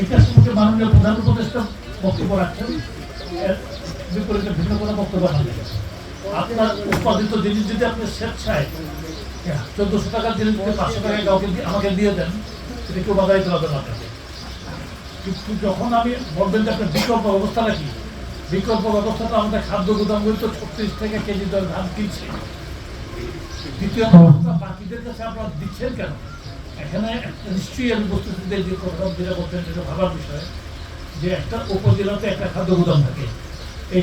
এটা সম্পর্কে মাননীয় প্রধান উপদেষ্টা বক্তব্য রাখছেন, এর বিপরীতে ভিন্ন কোনো বক্তব্য নেই। আপনার উৎপাদিত জিনিস যদি আপনি স্বেচ্ছায় 1400 টাকার জিনিস যদি 500 টাকায় কাউকে আমাকে দিয়ে দেন, এটা কেউ বাধা দিতে পারবে না আপনাকে। কিন্তু যখন আমি বলবেন যে আপনার বিকল্প ব্যবস্থাটা কি, বিকল্প ব্যবস্থাটা আমাদের খাদ্য গুদামগুলি তো 36 টাকা কেজি দরে ধান কিনছে। দ্বিতীয় ব্যবস্থা বাকিদের কাছে আপনারা দিচ্ছেন কেন? এখানে নিশ্চয়ই আমি বলতেছি যে কথা যেটা বলছেন সেটা ভাবার বিষয়, যে একটা উপজেলাতে একটা খাদ্য গুদাম থাকে। এই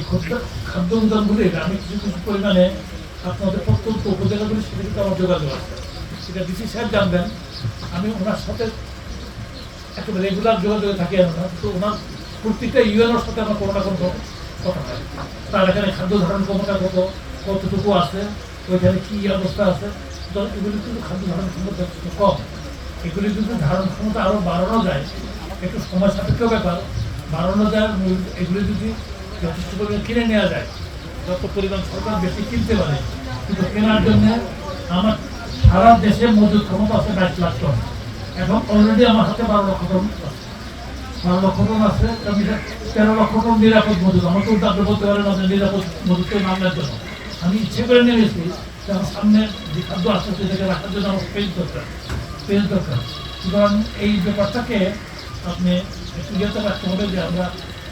খাদ্য গুদামগুলি আমি কিছু কিছু পরিমাণে আপনাদের প্রত্যন্ত উপজেলাগুলির সাথে কিন্তু আমার যোগাযোগ আছে, সেটা ডিসি সাহেব জানবেন। আমি ওনার সাথে একেবারে রেগুলার যোগাযোগে থাকি না, তো ওনার প্রত্যেকটা ইউএনওর সাথে আমার কোনো না কোনো কথা হয়। তার এখানে খাদ্য ধারণ ক্ষমতা কতটুকু আছে, ওইখানে কী অবস্থা আছে। এগুলি কিন্তু খাদ্য ধারণ ক্ষমতা কম, এগুলি কিন্তু ধারণ ক্ষমতা আরও বাড়ানো যায়, একটু সময় সাপেক্ষ ব্যাপার, বাড়ানো যায়। এগুলি যদি যথেষ্ট পরিমাণ কিনে নেওয়া যায়, যত পরিমাণ সরকার বেশি কিনতে পারে, কিন্তু কেনার জন্য আমার সারা দেশে মজুদ ক্ষমতা আছে 22 লাখ টন। এখন অলরেডি আমার হাতে 12 লক্ষ টন আছে, 12 লক্ষ টন আছে। আমি 13 লক্ষ টন নিরাপদ মজুদ। আমার তো আপনি বলতে পারেন আপনার নিরাপদ মজুদকে নামলার জন্য আমি ইচ্ছে করে নেমেছি যে আমার সামনে যে খাদ্য আসছে সেটাকে রাখার জন্য আমার স্পেস দরকার, স্পেস দরকার। সুতরাং এই ব্যাপারটাকে আপনি একটু ইয়েতে রাখতে হবে যে আমরা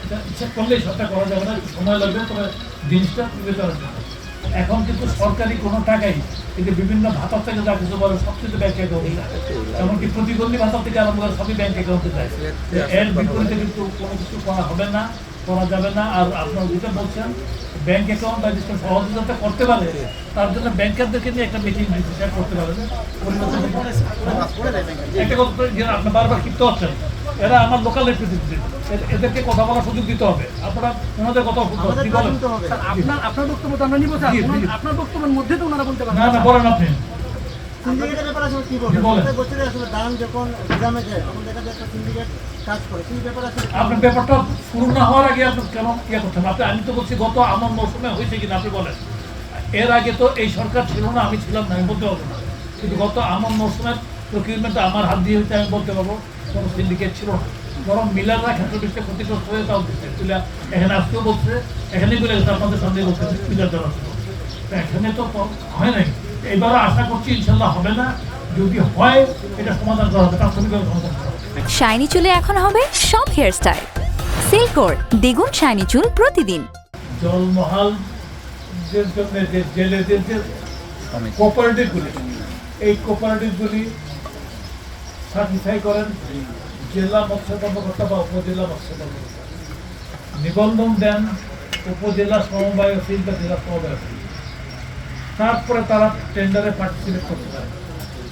এটা ইচ্ছা করলেই সবটা করা যাবে না, একটু সময় লাগবে, তবে জিনিসটা বিবেচনা করতে হবে। এখন কিন্তু সরকারি কোনো টাকাই এই যে বিভিন্ন ভাতা থেকে যা কিছু বলে সব কিছু ব্যাংক অ্যাকাউন্টে যায়, এমনকি প্রতিবন্ধী ভাতা থেকে আরম্ভ করে সবই ব্যাংক অ্যাকাউন্টে যায়। এর বিপরীতে কিন্তু কোনো কিছু করা হবে না, করা যাবে না। আর আপনারা যেটা বলছেন ব্যাংক অ্যাকাউন্ট বা যেটা সহযোগিতা করতে পারে, তার জন্য ব্যাংকারদেরকে নিয়ে একটা মিটিং শেয়ার করতে পারেন। একটা কথা যে আপনি বারবার ক্ষিপ্ত হচ্ছেন, এরা আমার লোকাল রিপ্রেজেন্টেটিভ, এদেরকে কথা বলার সুযোগ দিতে হবে। আপনারা ওনাদের কথা আপনার বক্তব্য তো আমরা নিব স্যার, আপনার বক্তব্যের মধ্যে তো ওনারা বলতে পারেন। না না বলেন আপনি। সিন্ডিকেটের ব্যাপারে আসলে কি বলবেন? বছরে আসলে দাম যখন গ্রামে যায় তখন দেখা যায় একটা সিন্ডিকেট কাজ করে, সেই ব্যাপারে আসলে আপনার ব্যাপারটা শুরু না হওয়ার আগে আপনি কেন ইয়ে করছেন? আপনি আমি তো বলছি গত আমার মৌসুমে হয়েছে কিনা আপনি বলেন। এর আগে তো এই সরকার ছিল না, আমি ছিলাম না, আমি বলতে পারবো না। কিন্তু গত আমার মৌসুমের প্রকিউরমেন্টটা আমার হাত দিয়ে হয়েছে, আমি বলতে পারবো কোনো সিন্ডিকেট ছিল না। বরং মিলাররা ক্ষেত্রবিশেষে ক্ষতিগ্রস্ত হয়ে তাও দিচ্ছে। এখানে আসতেও বলছে, এখানেই বলে গেছে আপনাদের সামনে বলছে মিলার দেওয়ার জন্য। এখানে তো হয় নাই, এবারও আশা করছি ইনশাল্লাহ হবে না। যদি হয় এটা সমাধান করা হবে, তাৎক্ষণিকভাবে সমাধান করা হবে। শাইনি চুলে এখন হবে সব হেয়ারস্টাইল। সিল্কোর দ্বিগুণ শাইনি চুল প্রতিদিন। জলমহালদের জন্য যে জেলেদের যে কোঅপারেটিভগুলি, এই কোঅপারেটিভগুলি সার্টিফাই করেন জেলা মৎস্য কর্মকর্তা বা উপজেলা মৎস্য কর্মকর্তা, নিবন্ধন দেন উপজেলা সমবায় অফিস বা জেলা সমবায় অফিস। তারপরে তারা টেন্ডারে পার্টিসিপেট করতে পারে,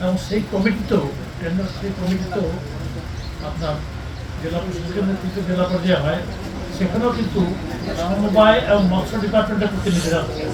এবং সেই কমিটিতেও টেন্ডার, সেই কমিটিতেও আপনার জেলা প্রশাসকের নেতৃত্বে জেলা পর্যায়ে হয়, সেখানেও কিন্তু সমবায় এবং মৎস্য ডিপার্টমেন্টের প্রতিনিধিরা থাকে।